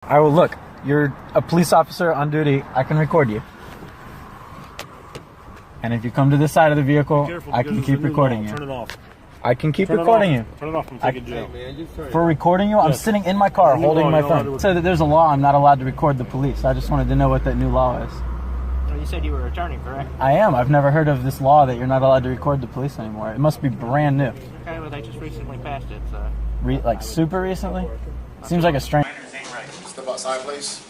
I will look. You're a police officer on duty. I can record you. And if you come to this side of the vehicle, I can keep recording you. Turn it off. I can keep recording you. Turn it off and take it jail. For recording you? I'm sitting in my car holding my phone. It said that there's a law I'm not allowed to record the police. I just wanted to know what that new law is. Well, you said you were an attorney, correct? I am. I've never heard of this law that you're not allowed to record the police anymore. It must be brand new. Okay, well, they just recently passed it, so... Like super recently? Seems like a strange... Step outside, please.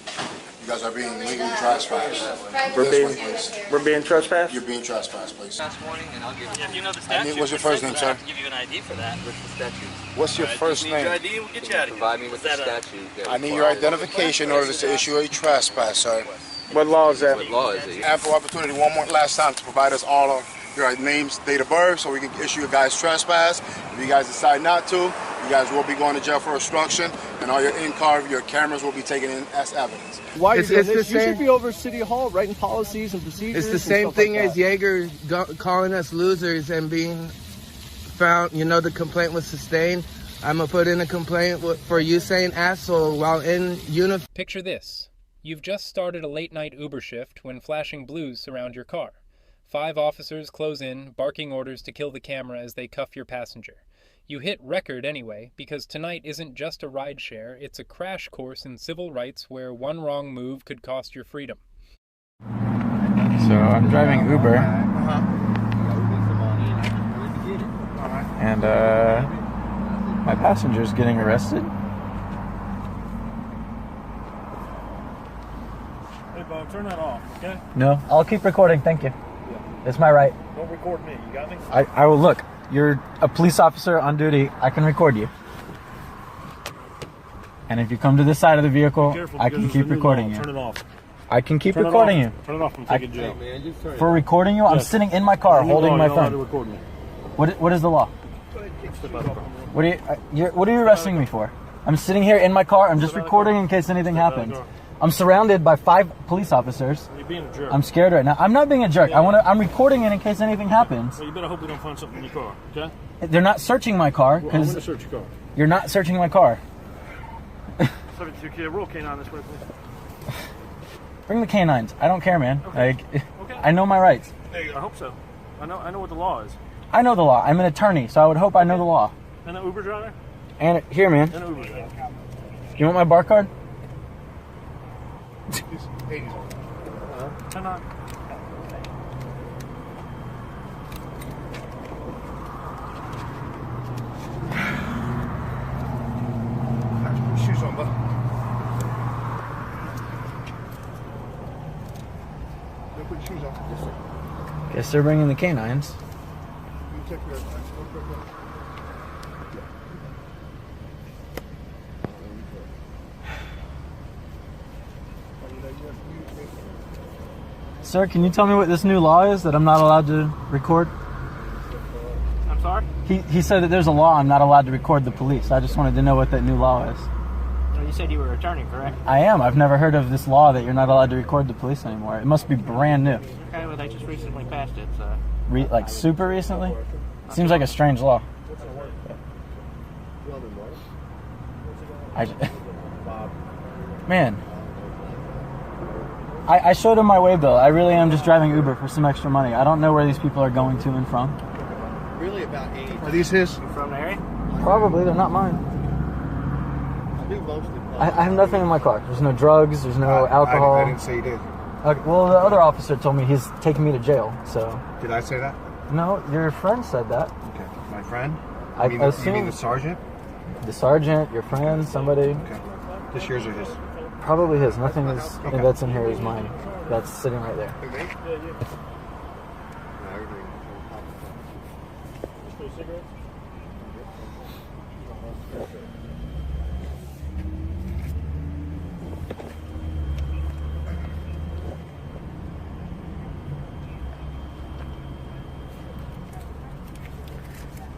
You guys are being legally trespassed. We're being trespassed? You're being trespassed, please. Last warning, and I'll give you. Yeah, if you know the statute, What's your first name, sir? I have to give you an ID for that. What's the statute? What's your first Need your name? ID and we'll get you out of here. Provide me with the statute. I need your identification in order to issue a trespass, sir. What law is that? What law is it? Ample opportunity one more last time to provide us all of your names, date of birth, so we can issue you guys trespass. If you guys decide not to, you guys will be going to jail for obstruction, and all your in-car, your cameras will be taken in as evidence. Why it's you should be over City Hall writing policies and procedures. It's the same thing as Yeager calling us losers and being found, the complaint was sustained. I'm going to put in a complaint for you saying asshole while in uniform. Picture this. You've just started a late-night Uber shift when flashing blues surround your car. 5 officers close in, barking orders to kill the camera as they cuff your passenger. You hit record anyway, because tonight isn't just a rideshare, it's a crash course in civil rights where one wrong move could cost your freedom. So I'm driving Uber. And my passenger's getting arrested. Hey, Bob, turn that off, okay? No, I'll keep recording, thank you. It's my right. Don't record me, you got me? I will look. You're a police officer on duty. I can record you. And if you come to this side of the vehicle, I can keep recording you. Turn it off. I can keep recording you. Turn it off and take it jail. For recording you? I'm sitting in my car holding my phone. Record me. What is the law? What are you arresting me for? I'm sitting here in my car. I'm just recording in case anything happens. I'm surrounded by 5 police officers. You're being a jerk. I'm scared right now. I'm not being a jerk. I'm recording it in case anything happens. Well, you better hope we don't find something in your car, okay? They're not searching my car Well, I'm going because to search your car. you're not searching my car. 72 roll K9 this way, please. Bring the canines. I don't care, man. Okay. Okay. I know my rights. I hope so. I know what the law is. I know the law. I'm an attorney, so I would hope I know the law. And an Uber driver? And here, man. And an Uber driver. You want my bar card? Turn on. Shoes on, bud. Put your shoes on. Guess they're bringing the canines. You check your Sir, can you tell me what this new law is that I'm not allowed to record? I'm sorry? He said that there's a law I'm not allowed to record the police. I just wanted to know what that new law is. Well, you said you were an attorney, correct? I am. I've never heard of this law that you're not allowed to record the police anymore. It must be brand new. Okay, well, they just recently passed it, so... Like super recently? Seems like a strange law. Man. I showed him my way bill. I really am just driving Uber for some extra money. I don't know where these people are going to and from. Really about 80. Are these his? You from the area? Probably. They're not mine. I have nothing in my car. There's no drugs. There's no alcohol. I didn't say you did. Okay, well, the other officer told me he's taking me to jail, so... Did I say that? No, your friend said that. Okay. My friend? I You assume... mean the sergeant? The sergeant, your friend, somebody... Okay. Just yours or his? Probably his. Nothing is that's in here is mine. That's sitting right there.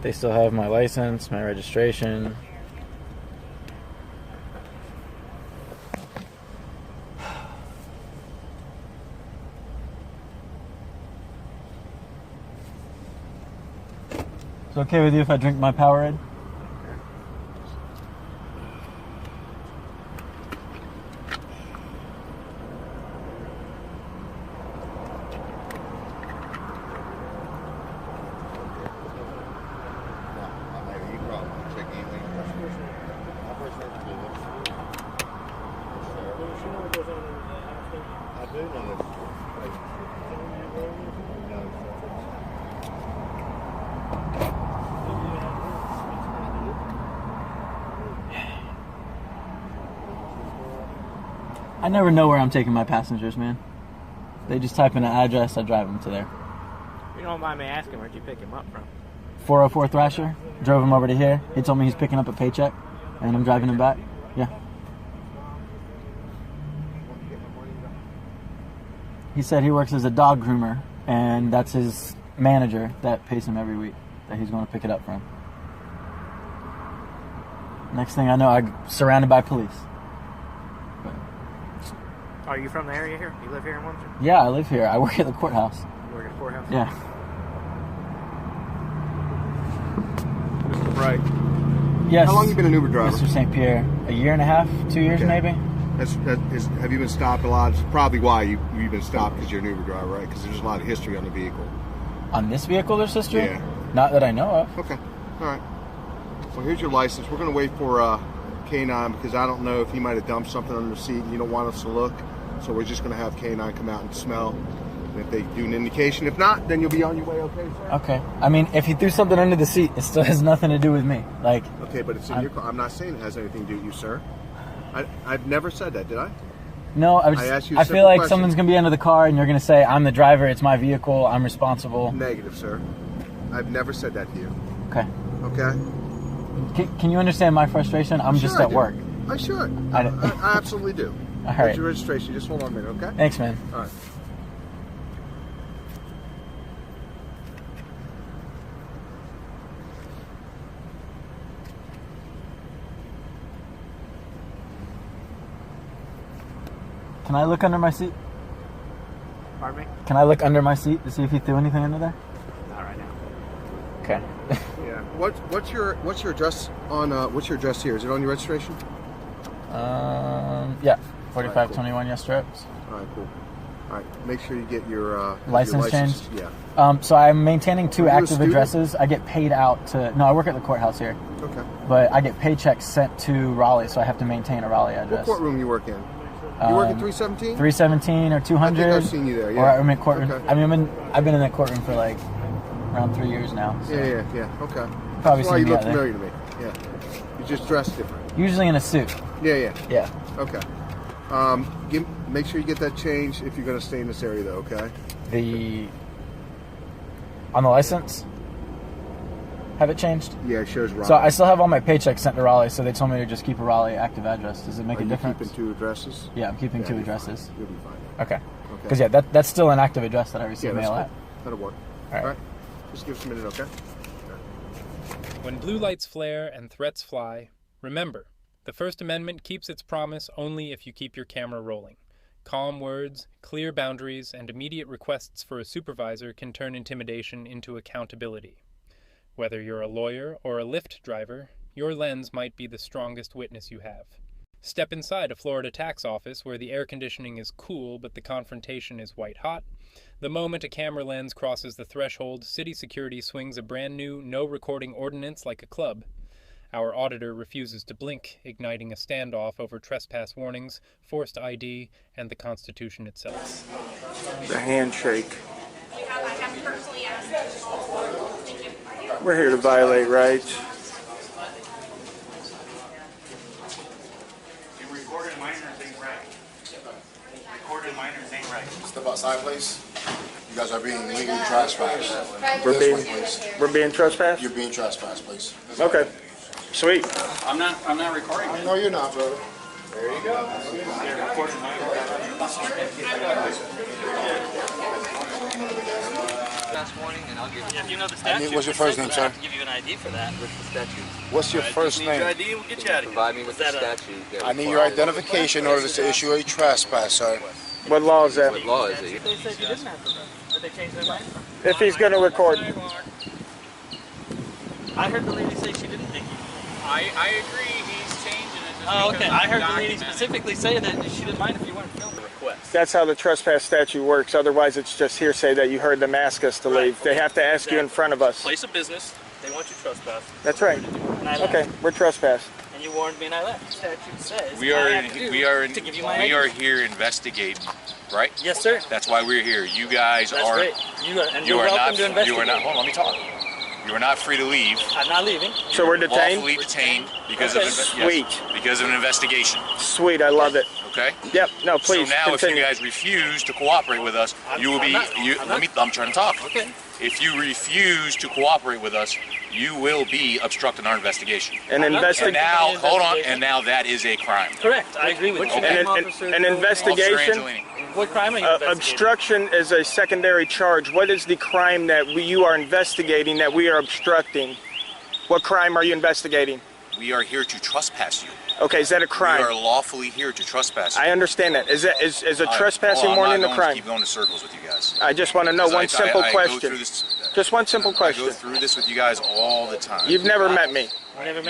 They still have my license, my registration. Is it okay with you if I drink my Powerade? you know what goes on in the house? I do know this. I never know where I'm taking my passengers, man. They just type in an address, I drive them to there. You don't mind me asking, where'd you pick him up from? 404 Thrasher, drove him over to here. He told me he's picking up a paycheck, and I'm driving him back. Yeah. He said he works as a dog groomer, and that's his manager that pays him every week, that he's going to pick it up from. Next thing I know, I'm surrounded by police. Are you from the area here? You live here in Windsor? Yeah, I live here. I work at the courthouse. You work at the courthouse? Yeah. Mr. Bright. Yes. How long you been an Uber driver? Mr. St. Pierre. A year and a half, 2 years maybe. Have you been stopped a lot? It's probably why you've been stopped, because you're an Uber driver, right? Because there's a lot of history on the vehicle. On this vehicle there's history? Yeah. Not that I know of. Okay. All right. Well, here's your license. We're going to wait for K9, because I don't know if he might have dumped something under the seat and you don't want us to look. So we're just going to have K9 come out and smell. And if they do an indication, if not, then you'll be on your way, okay, sir? Okay. I mean, if he threw something under the seat, it still has nothing to do with me. Like. Okay, but it's in your car. I'm not saying it has anything to do with you, sir. I've never said that, did I? No, I asked you a I feel simple like question. someone's going to be under the car and you're going to say, I'm the driver, it's my vehicle, I'm responsible. Negative, sir. I've never said that to you. Okay. Okay? Can you understand my frustration? I'm Sure just I at do. work. I should. I I absolutely do. All What's right. your registration? Just hold on a minute, okay? Thanks, man. All right. Can I look under my seat? Pardon me? Can I look under my seat to see if he threw anything under there? Not right now. Okay. Yeah. What's your address on what's your address here? Is it on your registration? Yeah. 4521 Yes Strips. All right, cool. All right, make sure you get your License changed? Yeah. So I'm maintaining two Are you a active student? addresses. I get paid out to. No, I work at the courthouse here, Okay. but I get paychecks sent to Raleigh, so I have to maintain a Raleigh What address. courtrum you work in? You work at 317? 317 or 200. I think I've seen you there. Yeah. Or I'm in courtroom. Okay. I mean, I've been in that courtroom for like around 3 years now. So. Yeah. Okay. Probably That's why seen you me look out there. familiar to me. Yeah. You just dress different. Usually in a suit. Yeah. Yeah. Okay. Make sure you get that changed if you're going to stay in this area, though. Okay. On the license, have it changed? Yeah, it shows Raleigh. So I still have all my paychecks sent to Raleigh, so they told me to just keep a Raleigh active address. Does it make Are a you difference? keeping two addresses? Yeah, I'm keeping Yeah, two you're addresses. fine. You'll be fine. Okay. Because that's still an active address that I receive Yeah, that's mail cool. at. That'll work. All right. Just give us a minute, okay? When blue lights flare and threats fly, remember, the First Amendment keeps its promise only if you keep your camera rolling. Calm words, clear boundaries, and immediate requests for a supervisor can turn intimidation into accountability. Whether you're a lawyer or a Lyft driver, your lens might be the strongest witness you have. Step inside a Florida tax office where the air conditioning is cool but the confrontation is white hot. The moment a camera lens crosses the threshold, city security swings a brand new no recording ordinance like a club. Our auditor refuses to blink, igniting a standoff over trespass warnings, forced ID, and the Constitution itself. The handshake. We're here to violate rights. Recording minors ain't right. Recording minors ain't right. Step outside, please. You guys are being legally trespassed. We're This being, way, please. we're being trespassed? You're being trespassed, please. Okay. Sweet. I'm not recording. No, you're not, brother. Last warning, and I'll give you. If you know the I statute, need- what's your first name, sir? give you an ID for that. What's the statute? What's your first Need your name? ID, we'll get you out of here. Provide me with the Is that a- statute. that I need your requires- identification in order to issue a trespass, sir. What law is that? What law is it? They said you didn't have to. Did they change their mind? If he's going to record. I heard the lady say she didn't think you. I agree, he's changing it. Oh, okay. I heard the lady specifically say that she didn't mind if you weren't filming. Request. That's how the trespass statute works. Otherwise, it's just hearsay that you heard them ask us to leave. They have to ask you in front of us. Place of business. They want you trespassed. That's right. And I Okay, we're trespassed. And and you warned me and I left. The statute says We I are have to do we are to give you my we ID. are here investigating, right? Yes, sir. That's why we're here. You guys That's are. great. And You you're are welcome not. to investigate. You are not. Hold on. Let me talk. You are not free to leave. I'm not leaving. So we're detained? Lawfully detained because Okay. of Sweet. because of an investigation. Sweet, I love it. Okay. Yep. No, please So now, continue. if you guys refuse to cooperate with us, you will be. I'm trying to talk. Okay. If you refuse to cooperate with us, you will be obstructing our investigation. An And investigation. now, hold on. And now that is a crime. Correct. I agree with you. An investigation. What crime are you investigating? Obstruction is a secondary charge. What is the crime that you are investigating that we are obstructing? What crime are you investigating? We are here to trespass you. Okay, is that a crime? We are lawfully here to trespass you. I understand that. Is a All right. trespassing I'm warning not a going to crime? keep going in circles with you guys. I just want to know Because one simple I go question. through this, Just one simple I question. go through this with you guys all the time. You've never met me.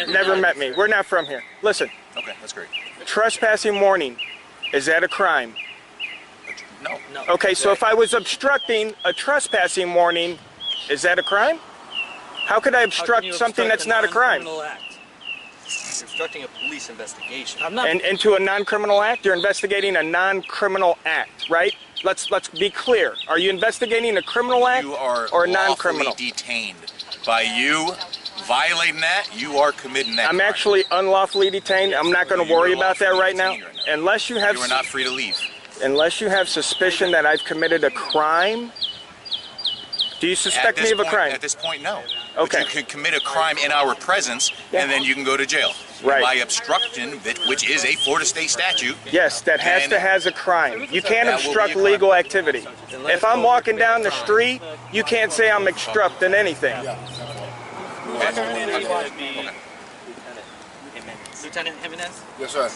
Never met me. We're not from here. Listen, Okay, that's great. trespassing warning, is that a crime? No. Okay, so if I was obstructing a trespassing warning, is that a crime? How could I obstruct something that's not a crime? You're obstructing a police investigation. I'm not. And into a non-criminal act? You're investigating a non-criminal act, right? Let's be clear. Are you investigating a criminal act You are or lawfully non-criminal? detained. By you violating that, you are committing that I'm crime. actually unlawfully detained. I'm not going to You are worry about that lawfully right now. detained right now. Unless you have You are not free to leave. unless you have suspicion that I've committed a crime. Do you suspect me of a crime? At this point, no. Okay. But you could commit a crime in our presence, and then you can go to jail. Right. By obstruction, which is a Florida state statute. Yes, that has then to has a crime. You can't that will obstruct be a crime. legal activity. If I'm walking down the street, you can't say I'm obstructing anything. Lieutenant Jimenez? Yes, sir.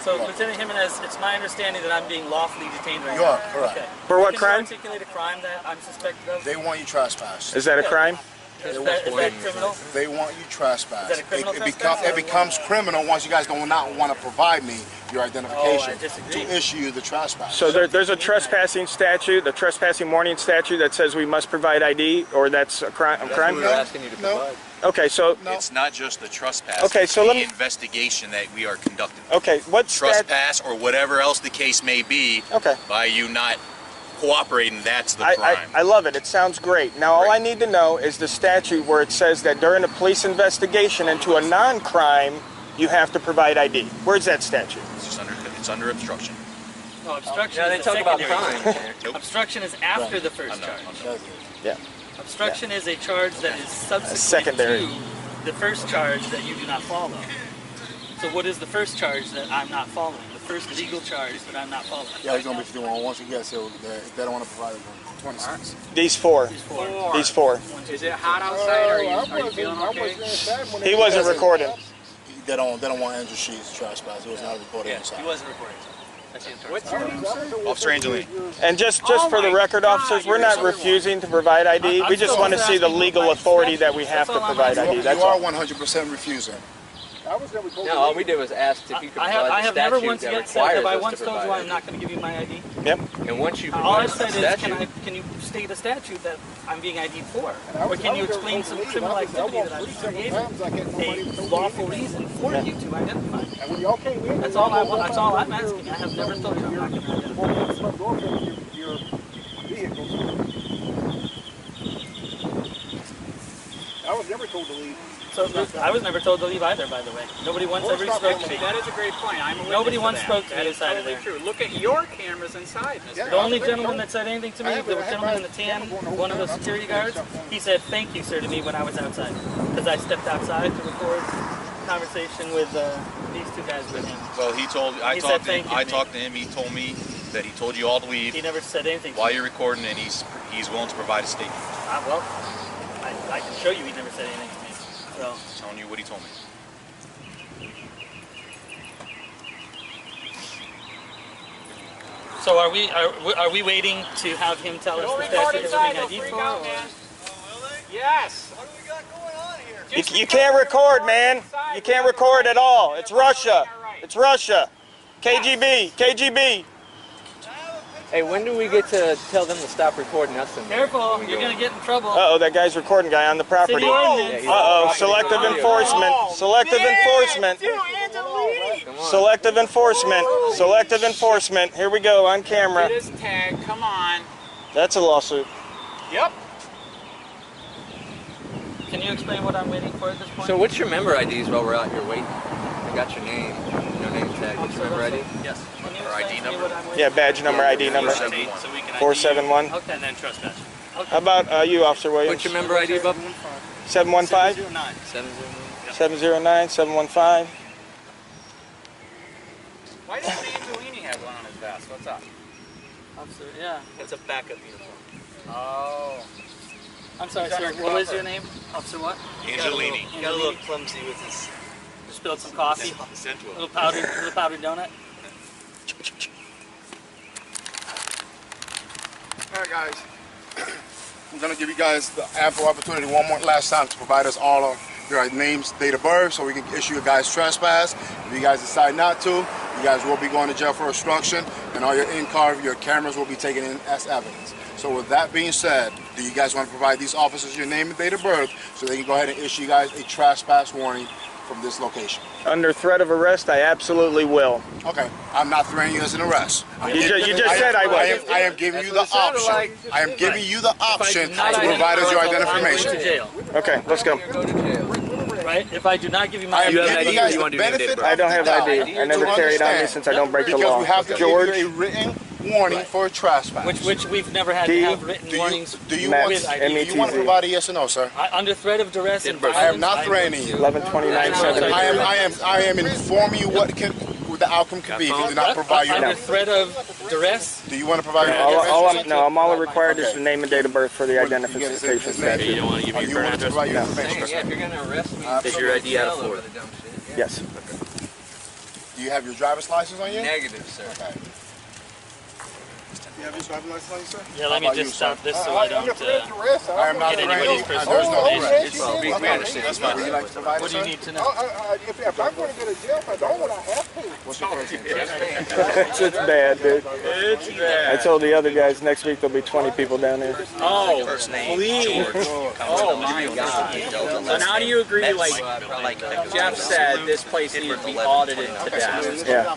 So, Lieutenant Jimenez, it's my understanding that I'm being lawfully detained right You now. are, correct. Okay. For what Can crime? you articulate a crime that I'm suspected of? They want you trespassed. Is that a crime? Is that criminal? They want you trespassed. Is that a criminal It becomes criminal once you guys do not want to provide me your identification disagree. to issue you the trespass. So there's a trespassing statute, the trespassing warning statute that says we must provide ID, or that's a crime? We're asking you to provide. Okay, so It's not just the trespass. Okay, it's so the let me- investigation that we are conducting. okay, what stat? Trespass or whatever else the case may be. Okay. By you not cooperating, that's the I crime. love it. It sounds great. Now, all Great. I need to know is the statute where it says that during a police investigation into a non-crime, you have to provide ID. Where's that statute? It's under obstruction. No, obstruction Yeah, they is a talk about secondary crime. charge. Obstruction is after the first charge. Yeah. Obstruction is a charge that is subsequent secondary. to the first charge that you do not follow. So what is the first charge that I'm not following? The first legal charge that I'm not following? Yeah, it's going to be 51 once you get so if they don't want to provide it, 26. These four. These four. Is it hot outside? Are you feeling okay? He wasn't recording. They don't want Andrew Sheets trespass. It was not recorded inside. He wasn't recording. What's your name, sir? Officer Angelini. And just for the record, officers, we're not refusing to provide ID. We just want to see the legal authority that we have to provide ID. That's You are all. 100% refusing. No, all we did was ask if you could I provide have the never statute once that yet said, requires have I us once to told you provide I'm not going to give you my ID? Yep. And once you All I provide said the is, statute, can you state a statute that I'm being ID'd for? Or can you explain some criminal activity that I've created a lawful reason for you to identify? That's all I want. That's all I'm asking. I have never told you I'm not going to identify. I was never told to leave. So I was never told to leave either, by the way. Nobody once ever spoke to me. That is a great point. Nobody once spoke to me inside of there. True. Look at your cameras inside. The only gentleman that said anything to me, the gentleman in the tan, one of the security guards, he said, "Thank you, sir," to me when I was outside. Because I stepped outside to record conversation with these two guys with him. Well, he told. He said thank you to I me. talked to him. He told me that he told you all to leave He never said anything to while me. you're recording, and he's willing to provide a statement. Well, I can show you he never said anything to me. So, I'm telling you what he told me. so are we waiting to have him tell us the statute that we're being ID'd for? Or? Yes. You can't record, man. You can't record at all. It's Russia. It's Russia. KGB. KGB. Hey, when do we get to tell them to stop recording us? Careful, you're gonna get in trouble. Uh-oh, that guy's recording guy on the property. City ordinance. Uh-oh, selective enforcement. Selective enforcement. Selective enforcement. Selective enforcement. Here we go on camera. Get his tag, come on. That's a lawsuit. Yep. Can you explain what I'm waiting for at this point? So what's your member IDs while we're out here waiting? I got your name. No name tag. What's your member ID? Yes. Can you Or ID explain to me number? what I'm waiting Yeah, badge number, ID number. 471. Okay. And then trespass. How about you, Officer Williams? What's your member ID, Bob? 715? 709. 709, 715. Why does Angelini have one on his vest? What's up? Officer, yeah. It's a backup uniform. Oh. I'm sorry, sir. What was your name? Officer what? Angelini. He got a little clumsy with his... Spilled some coffee. Sent to him. Little powdered donut. All right, guys. I'm gonna give you guys the ample opportunity one more last time to provide us all of your names, date of birth, so we can issue you guys trespass. If you guys decide not to, you guys will be going to jail for obstruction, and all your in-car, your cameras will be taken in as evidence. So with that being said, do you guys want to provide these officers your name and date of birth so they can go ahead and issue you guys a trespass warning from this location? Under threat of arrest, I absolutely will. Okay, I'm not threatening you as an arrest. You just said I would. I am giving you the option. I am giving you the option to provide us your identification. To jail. Okay, let's go. Go to jail. Right? If I do not give you I my am giving you guys the benefit. I don't have ID. I never carry it on me since I don't break the law. Because we have to George, give you a written warning for a trespass. which we've never had to have written warnings. Do you Matt, want with to provide a yes or no, sir? under threat of duress and violence. I am not threatening you. 1129.70. I am informing you what the outcome could be if you do not provide your Under name. threat of duress. Do you want to provide your information? All I'm required is the name and date of birth for the identification statute. You don't want to give me You your want to provide your information, Yeah, sir? if you're going to arrest me, Is your ID out of Florida? Yes. Do you have your driver's license on you? Negative, sir. Okay. You have your driver's license on you, sir? Yeah, let me just stop this so I don't. I am not Get threatening anybody's you. personal There's no information. threat. We understand. That's fine. Would you like to provide What it, do you sir? need to know? If I'm going to go to jail, if I don't want to have to. What's your first name? It's bad, dude. It's bad. I told the other guys next week there'll be 20 people down there. Oh, First name, please. Oh my God. So now do you agree, like Jeff said, this place needs to be audited to death? Yeah.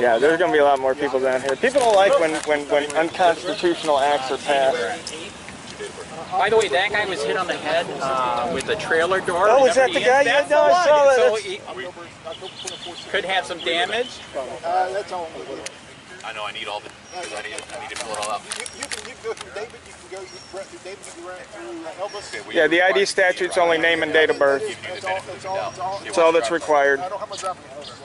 Yeah, there's going to be a lot more people down here. People don't like when unconstitutional acts are passed. By the way, that guy was hit on the head with a trailer door. Oh, is that the guy? Yeah, That's no, I saw that. So he could have some damage. That's all. I know I need all the, because I need to fill it all out. You can go through David. You can go through David. You can run through Elvis. Yeah, the ID statute's only name and date of birth. It's all that's required. I don't have my driving license.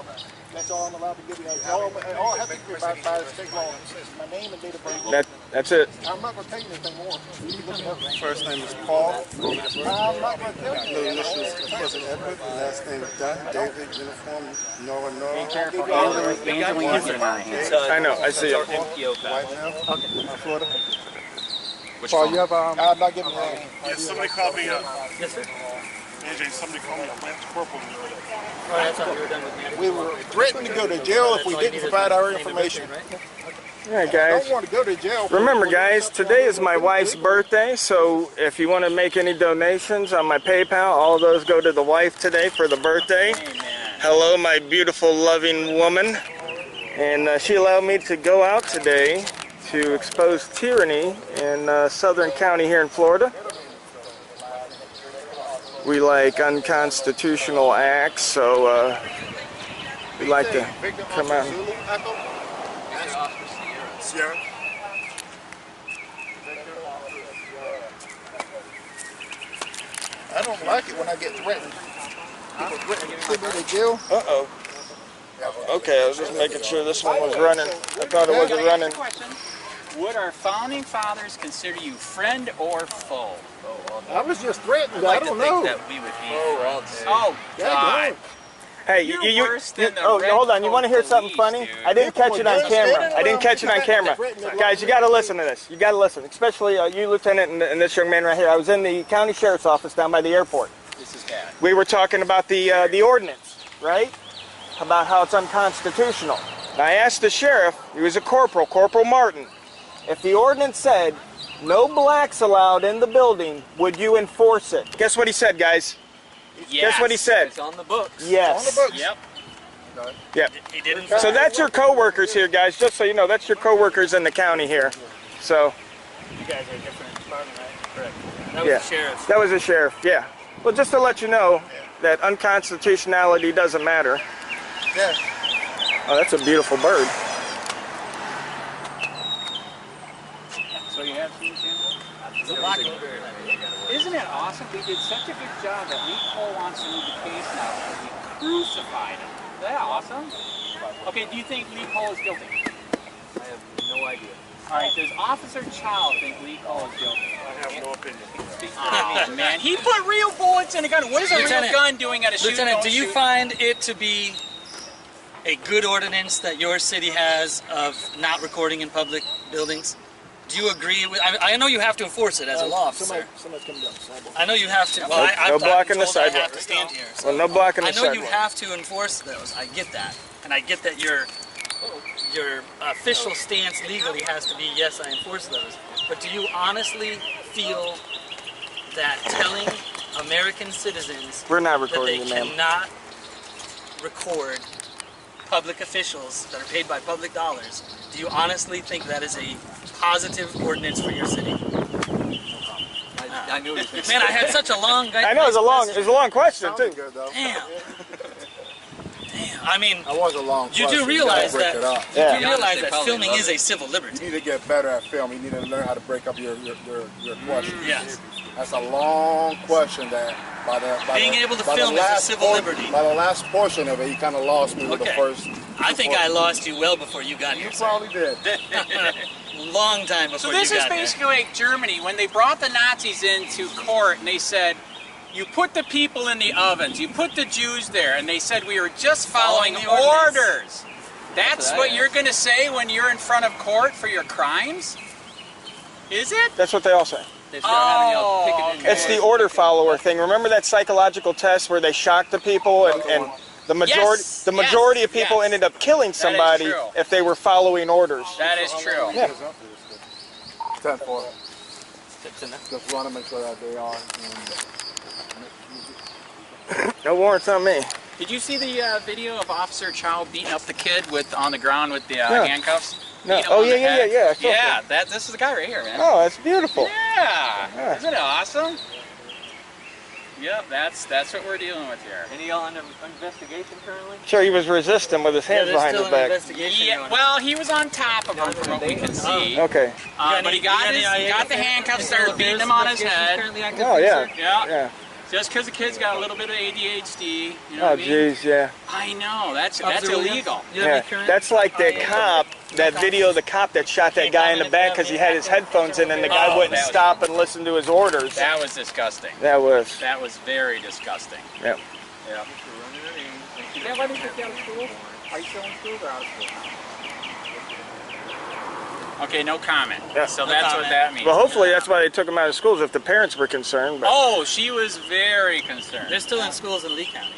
That's all I'm allowed to give you. All I have to do by the state law is my name and date of birth. That's it. I'm not going to tell you anything more. You need to look it up. First name is Paul. I'm not going to tell you. The initials was Edward. The last name is Dunn. David, uniform, Noah, I know, I see it. White now. Okay. Florida. Which Paul, phone? you have I'm not giving you anything. Yes, somebody called me a Yes, sir. AJ. Somebody called me a Lance Corporal. All right, that's all. You were done with me. We were threatened to go to jail if we didn't provide our information. All right, I guys. don't want to go to jail. Remember, guys, today is my wife's birthday, so if you want to make any donations on my PayPal, all of those go to the wife today for the birthday. Hello, my beautiful, loving woman. And she allowed me to go out today to expose tyranny in Southern County here in Florida. We like unconstitutional acts, so we like to come out. Sierra. I don't like it when I get threatened. People threaten to put me to jail. Uh-oh. Okay, I was just making sure this one was running. I thought it wasn't running. Would our founding fathers consider you friend or foe? I was just threatened. I'd like I don't to think know. that we would be friends. Oh, God. Hey, You're worse than the oh, red hold on. You coat want to hear something police, funny? dude. I didn't catch it on camera. I didn't catch it on camera. Threatening Guys, you got to listen to this. You got to listen, especially you, Lieutenant, and this young man right here. I was in the county sheriff's office down by the airport. This is bad. We were talking about the ordinance, right? About how it's unconstitutional. And I asked the sheriff, he was a corporal, Corporal Martin, if the ordinance said no blacks allowed in the building, would you enforce it? Guess what he said, guys? Yes. Guess what he said? It's on the books. Yes. It's on the books. Yep. Yep. He didn't. So that's your co-workers here, guys. Just so you know, that's your co-workers in the county here. So. You guys are a different department, right? Correct. That was Yeah. the sheriff. That was a sheriff. Yeah. Well, just to let you know that unconstitutionality doesn't matter. Yeah. Oh, that's a beautiful bird. So you have seen Isn't it awesome? We did such a good job that Lee Cole wants to move the case now because we crucified him. Is that awesome? Okay, do you think Lee Cole is guilty? I have no idea. All right, does Officer Chow think Lee Cole is guilty? I have no opinion. Oh, man, he put real bullets in a gun. What is a real gun doing at a shooting? Lieutenant, do you find it to be a good ordinance that your city has of not recording in public buildings? Do you agree with? I know you have to enforce it as a law officer. Somebody's coming down the sidewalk. I know you have to. Well, No blocking the I sidewalk. have to stand here. So Well, no blocking the I know sidewalk. you have to enforce those. I get that, and I get that your official stance legally has to be yes, I enforce those. But do you honestly feel that telling American citizens We're not that they recording you, ma'am. cannot record public officials that are paid by public dollars, do you honestly think that is a positive ordinance for your city? I knew it was Man, I had such a long. I know, it's a long question, too. Good, though. Damn. I mean, That was a long you question. do realize gotta break that it up. Yeah. you realize They that probably filming love is it. a civil liberty. You need to get better at film. You need to learn how to break up your questions. Yes. That's a long question that Being able to by the film is a last civil liberty. By the last portion of it, he kind of lost me with the Okay. first. I think I lost you well before you got here. You sir. probably did. Long time before So this you is got here. basically like Germany when they brought the Nazis into court and they said, you put the people in the ovens, you put the Jews there, and they said we were just following Following the ordinance. orders. That's what you're going to say when you're in front of court for your crimes? Is it? That's what they all say. They start having y'all picketing. okay. It's the order follower thing. Remember that psychological test where they shocked the people and the majority of people yes. ended up killing somebody true. if they were following orders. That is true. Yeah. 10-4. Just want to make sure that they are. No warrants on me. Did you see the video of Officer Chow beating up the kid on the ground with the No. handcuffs? No. Beat him Oh on the yeah. head? I saw Yeah, that. this is the guy right here, man. Oh, that's beautiful. Yeah. Isn't it awesome? Yep, that's what we're dealing with here. Any y'all under investigation currently? Sure, he was resisting with his hands there's behind still his an back. investigation Yeah, going on. well, he was on top of him from what we can see. Okay. But he got the handcuffs, started beating him on his head. Oh yeah. Yeah. Just because the kid's got a little bit of ADHD, you know Oh what I mean? jeez, yeah. I know, that's Officer Williams? illegal. You have any Yeah. current? That's like that cop, that video of the cop that shot that guy in the back because he had his headphones in and the guy Oh, wouldn't that was- stop and listen to his orders. That was disgusting. That was. That was very disgusting. Yep. Yeah. Is that why they took you out of school? Are you still in school or out of school? Okay, no comment. Yeah. So No that's what comment. that means. Well, hopefully that's why they took him out of schools if the parents were concerned. But Oh, she was very concerned. They're still in schools in Lee County.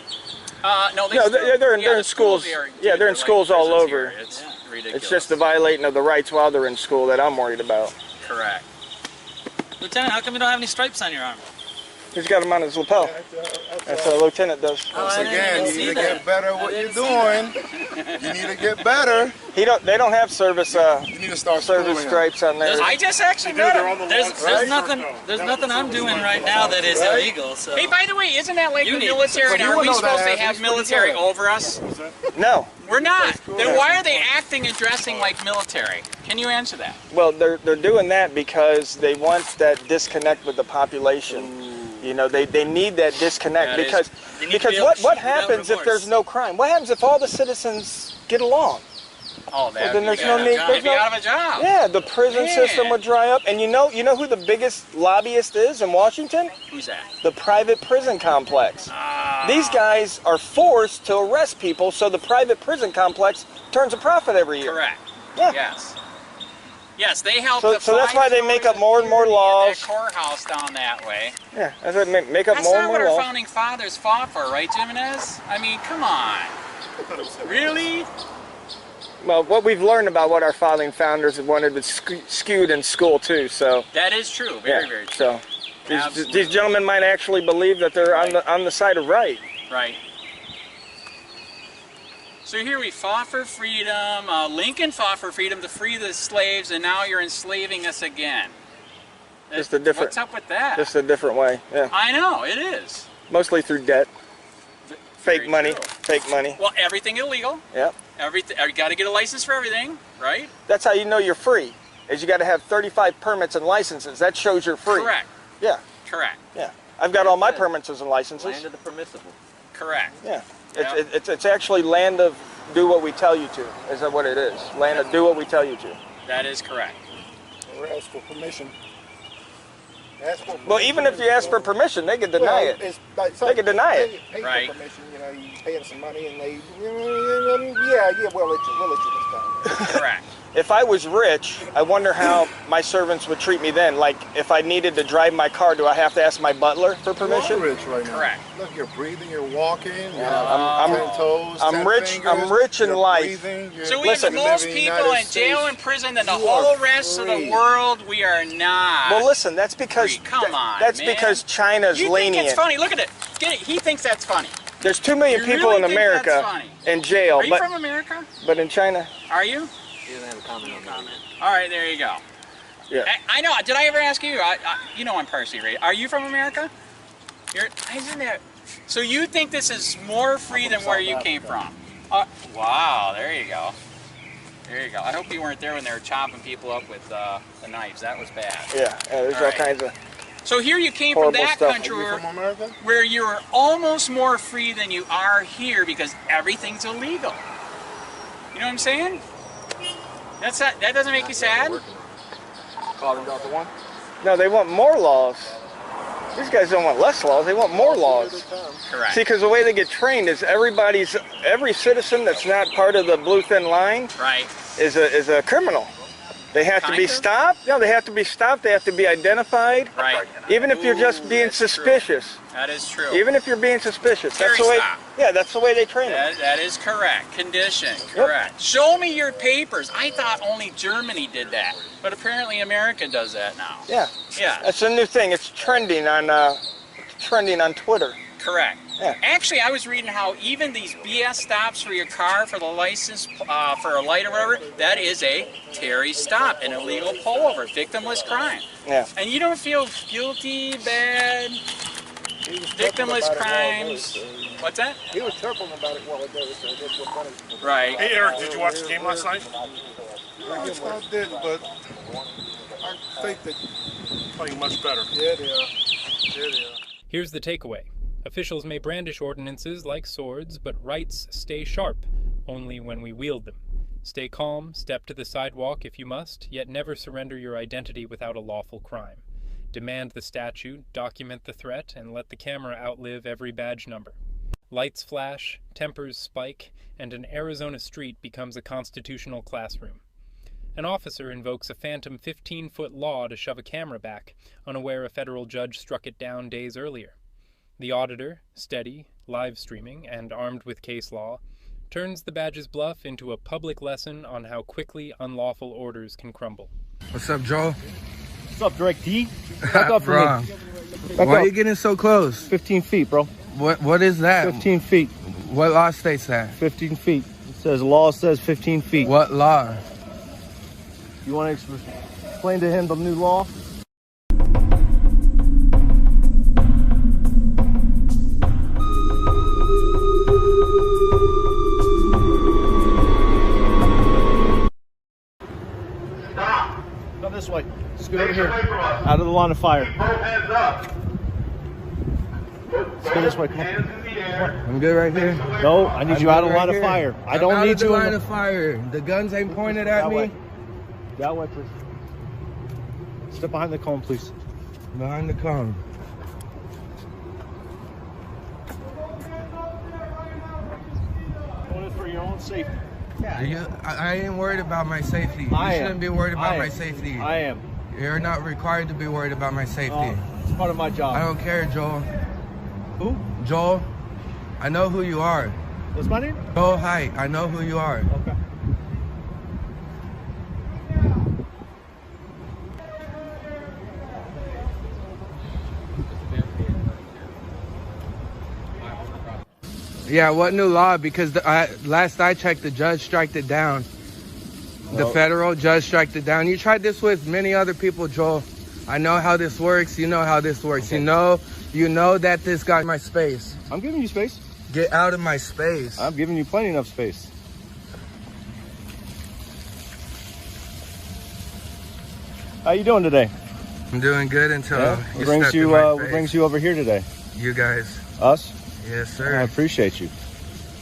No, No, they're in the schools. are- Yeah, they're in like schools all prisons over. here. It's ridiculous. It's just the violating of the rights while they're in school that I'm worried about. Correct. Lieutenant, how come you don't have any stripes on your arm? He's got him on his lapel. That's what a lieutenant does. Once I didn't again, even you see need to that. get better at what you're doing. You need to get better. They don't have service You need to start service schooling him. stripes on there. I just actually met him. There's nothing I'm doing right now that is illegal. So Hey, by the way, isn't that like You the need- military? But you Are would we know supposed that, to have he's pretty military good. over us? No. We're not. Then why are they acting and dressing like military? Can you answer that? Well, they're doing that because they want that disconnect with the population. You know, they need that disconnect That is- because They need to be able to what shoot without happens if remorse. there's no crime? What happens if all the citizens get along? Oh, Well, then there's no need. They'd There's be no, out of a job. yeah, the prison Man. system would dry up. And you know who the biggest lobbyist is in Washington? Who's that? The private prison complex. These guys are forced to arrest people, so the private prison complex turns a profit every year. Correct. Yeah. Yes. Yes, they help. So- the so that's why they make up more and more laws. That courthouse down that way. Yeah, that's what make up That's more not and what more our laws. founding fathers fought for, right, Jimenez? I mean, come on. Really? Well, what we've learned about what our founding founders wanted was skewed in school too. So that is true. Very, very true. So these gentlemen might actually believe that they're on the side of right. Right. So here we fought for freedom. Lincoln fought for freedom to free the slaves, and now you're enslaving us again. Just a different. What's up with that? Just a different way. Yeah. I know it is. Mostly through debt. Fake money. True. Fake money. Well, everything illegal. Yep. Everything. You got to get a license for everything, right? That's how you know you're free. Is you got to have 35 permits and licenses. That shows you're free. Correct. Yeah. Correct. Yeah. I've got all my permits and licenses. Land of the permissible. Correct. Yeah. Yep. It's actually land of do what we tell you to. Is that what it is? Land of do what we tell you to. That is correct. Or ask for permission. Well, even if you ask for permission, they can deny it. They can deny it. Pay right. For permission, you know, you pay them some money, and they, yeah, we'll let you this time. Correct. If I was rich, I wonder how my servants would treat me then. Like, if I needed to drive my car, do I have to ask my butler for permission? You're rich right now. Correct. Look, you're breathing, you're walking, you I'm 10 toes, I'm 10 rich. fingers, I'm rich in you're life. breathing, you're So we have the most people in jail and prison than the whole rest of the world. We are not. Well, listen, that's because Come on, that's man. because China's You lenient. think it's funny? Look at it. Get it. He thinks that's funny. There's 2 million You people really in think America that's funny? in jail, Are you from America? but in China, Are you? He doesn't have a comment on that. All right, there you go. yeah. I know. Did I ever ask you? You know I'm partially raised. Are you from America? Isn't that? So you think this is more free than where you came from? Wow, there you go. There you go. I hope you weren't there when they were chopping people up with the knives. That was bad. Yeah, there's all kinds of. So here you came from that stuff. country where you were almost more free than you are here because everything's illegal. You know what I'm saying? That doesn't make you sad? No, they want more laws. These guys don't want less laws. They want more laws. Correct. See, because the way they get trained is every citizen that's not part of the blue thin line Right. is a criminal. They have to be stopped. No, they have to be stopped. They have to be identified. Right. Even if you're just being suspicious. That is true. Even if you're being suspicious. That's the way. Stop. Yeah, that's the way they train them. That is correct. Condition. Correct. Show me your papers. I thought only Germany did that, but apparently America does that now. Yeah. Yeah. That's a new thing. It's trending on Twitter. Correct. Yeah. Actually, I was reading how even these BS stops for your car for the license, for a light or whatever, that is a Terry stop, an illegal pullover, victimless crime. Yeah. And you don't feel guilty, bad, victimless crimes. What's that? He was chuckling about it while ago, so that's what funny. Right. Hey, Eric, did you watch the game last night? I didn't, but I think that Playing much better. yeah, they are. Here's the takeaway. Officials may brandish ordinances like swords, but rights stay sharp, only when we wield them. Stay calm, step to the sidewalk if you must, yet never surrender your identity without a lawful crime. Demand the statute, document the threat, and let the camera outlive every badge number. Lights flash, tempers spike, and an Arizona street becomes a constitutional classroom. An officer invokes a phantom 15-foot law to shove a camera back, unaware a federal judge struck it down days earlier. The auditor, steady, live streaming, and armed with case law, turns the badge's bluff into a public lesson on how quickly unlawful orders can crumble. What's up, Joel? What's up, Drake D? Back up for Bro, me. why are you getting so close? 15 feet, bro. What is that? 15 feet. What law states that? 15 feet. It says, law says 15 feet. What law? You want to explain to him the new law? Come this way. Scoot over here. Out of the line of fire. Let's go this way. Come on. I'm good right here. No, I need you out of the line of fire. I don't need you in in the line of fire. The guns ain't pointed at me. way. That way, please. Step behind the cone, please. Behind the cone. Doing it for your own safety. I ain't worried about my safety. I You am. shouldn't be worried about I my am. safety. I am. You're not required to be worried about my safety. It's part of my job. I don't care, Joel. Who? Joel, I know who you are. What's my name? Joel Height, I know who you are. Okay. Yeah, what new law? Because last I checked, the judge striked it down. The federal judge striked it down. You tried this with many other people, Joel. I know how this works. You know how this works. Okay. You know that this got my space. I'm giving you space. Get out of my space. I'm giving you plenty enough space. How you doing today? I'm doing good until what brings you over here today? You guys. Us? Yes, sir. I appreciate you.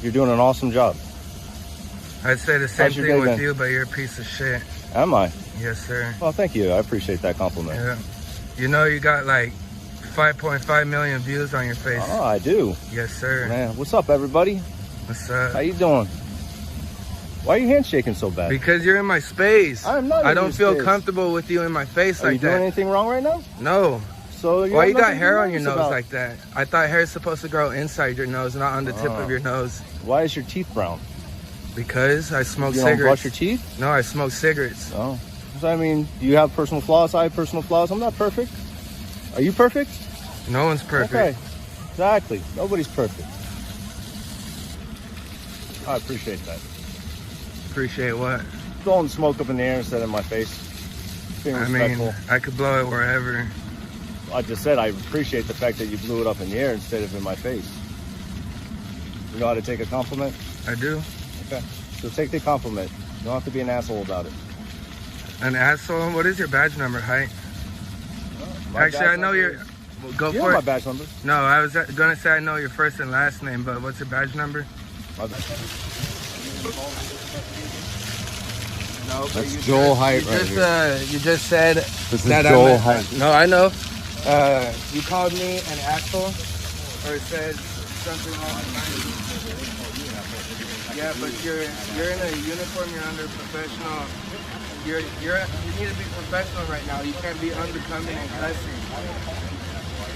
You're doing an awesome job. I'd say the same thing with you, but you're a piece of shit. Am I? Yes, sir. Well, thank you. I appreciate that compliment. Yeah. You know you got like 5.5 million views on your face. Oh, I do. Yes, sir. Man, what's up, everybody? What's up? How you doing? Why are you handshaking so bad? Because you're in my space. I'm not. I don't feel comfortable with you in my face like that. Are you doing anything wrong right now? No. So why you got hair on your nose like that? I thought hair is supposed to grow inside your nose, not on the tip of your nose. Why is your teeth brown? Because I smoke cigarettes. You don't brush your teeth? No, I smoke cigarettes. Oh. So, I mean, you have personal flaws. I have personal flaws. I'm not perfect. Are you perfect? No one's perfect. Okay. Exactly. Nobody's perfect. I appreciate that. Appreciate what? Blowing smoke up in the air instead of my face. Being respectful. I mean, I could blow it wherever. I just said I appreciate the fact that you blew it up in the air instead of in my face. You know how to take a compliment? I do. Okay. So take the compliment. You don't have to be an asshole about it. An asshole? What is your badge number, height? Actually, I know your... Well, go you for know it. my badge number? No, I was going to say I know your first and last name, but what's your badge number? My badge. No, that's Joel Height right here. You just said this is Joel Height. No, I know. You called me an asshole, or said something wrong. Yeah, but you're in a uniform. You're under professional. You need to be professional right now. You can't be unbecoming and cussing.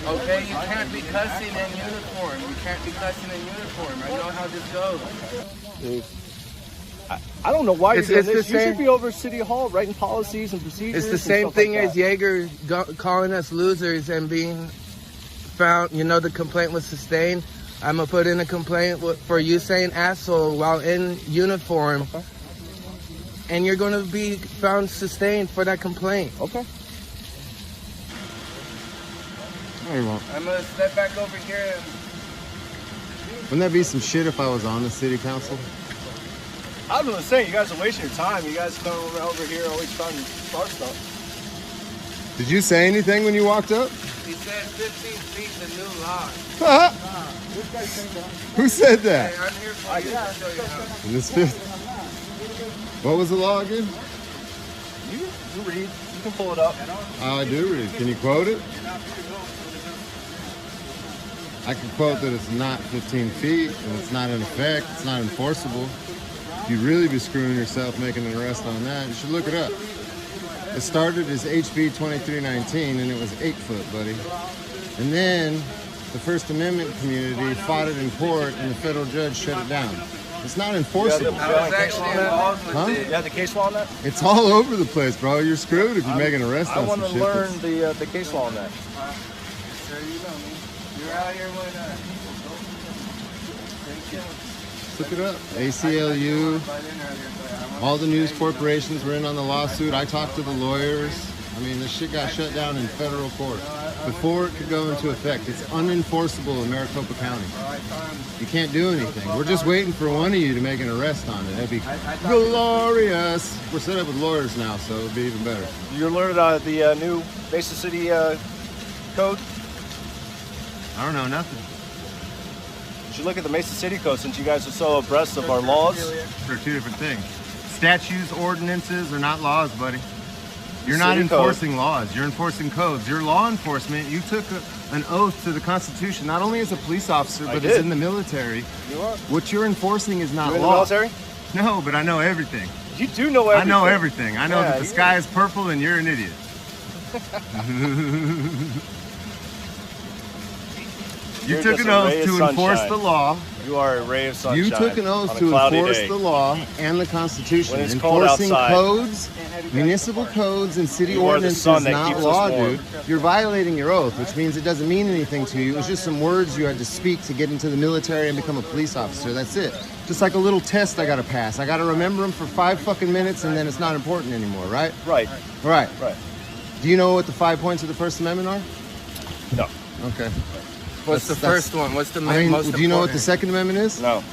Okay, you can't be cussing in uniform. You can't be cussing in uniform. I know how this goes. Dude. I don't know why you're doing this. You should be over City Hall writing policies and procedures. It's the same thing as Jaeger calling us losers and being found. You know, the complaint was sustained. I'm going to put in a complaint for you saying asshole while in uniform. Okay. And you're going to be found sustained for that complaint. Okay. No, you won't. I'm going to step back over here. Wouldn't that be some shit if I was on the city council? I was gonna say, you guys are wasting your time. You guys come over here always trying to start stuff. Did you say anything when you walked up? He said 15 feet the new law. Who said that? Hey, I'm here for you to show you how. This fifth. What was the law again? You read. You can pull it up. I do read. Can you quote it? I can quote that it's not 15 feet and it's not in effect. It's not enforceable. You'd really be screwing yourself making an arrest on that. You should look it up. It started as HB 2319 and it was 8 foot, buddy. And then the First Amendment community fought it in court and the federal judge shut it down. It's not enforceable. I was actually involved with it. You have the case law on that? It's all over the place, bro. You're screwed if you make an arrest on some shit. I want to learn the case law on that. Sir, you know me. You're out here when Look it up. ACLU, all the news corporations were in on the lawsuit. I talked to the lawyers. I mean, this shit got shut down in federal court before it could go into effect. It's unenforceable in Maricopa County. You can't do anything. We're just waiting for one of you to make an arrest on it. That'd be glorious. We're set up with lawyers now, so it'd be even better. You're learning the new Mesa City code? I don't know, nothing. You should look at the Mesa City Code since you guys are so abreast of our laws. They're two different things. Statutes, ordinances are not laws, buddy. You're not City enforcing code. laws. You're enforcing codes. You're law enforcement. You took an oath to the Constitution, not only as a police officer, but as in the military. You are. What you're enforcing is not You're in law. the military? No, but I know everything. You do know everything. I know everything. I know that the sky is purple and you're an idiot. You took an oath to enforce the law, You are a ray of sunshine. You took an oath on a to cloudy enforce day. the law and the Constitution. When it's cold Enforcing outside. codes, municipal codes, and city You are the ordinances sun is that not keeps us law, warm. dude. You're violating your oath, which means it doesn't mean anything to you. It was just some words you had to speak to get into the military and become a police officer. That's it. Just like a little test I gotta pass. I gotta remember them for 5 fucking minutes, and then it's not important anymore, right? Right. Right. Right. Do you know what the 5 points of the First Amendment are? No. Okay. What's the first one? What's the I mean, most do you know what the important? Second Amendment is? No.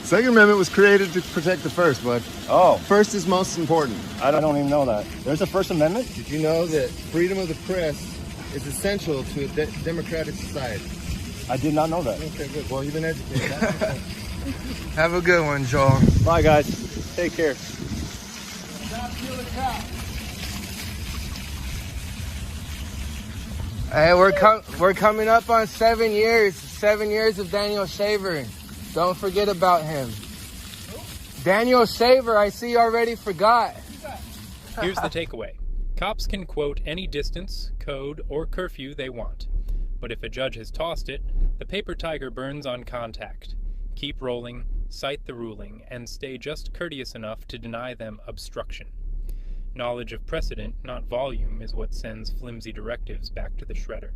Second Amendment was created to protect the First, bud. Oh. First is most important. I don't even know that. There's a First Amendment? Did you know that freedom of the press is essential to a democratic society? I did not know that. Okay, good. Well, you've been educated. Have a good one, Joel. Bye, guys. Take care. Hey, we're coming up on 7 years. 7 years of Daniel Shaver. Don't forget about him. Daniel Shaver, I see you already forgot. Here's the takeaway. Cops can quote any distance, code, or curfew they want. But if a judge has tossed it, the paper tiger burns on contact. Keep rolling, cite the ruling, and stay just courteous enough to deny them obstruction. Knowledge of precedent, not volume, is what sends flimsy directives back to the shredder.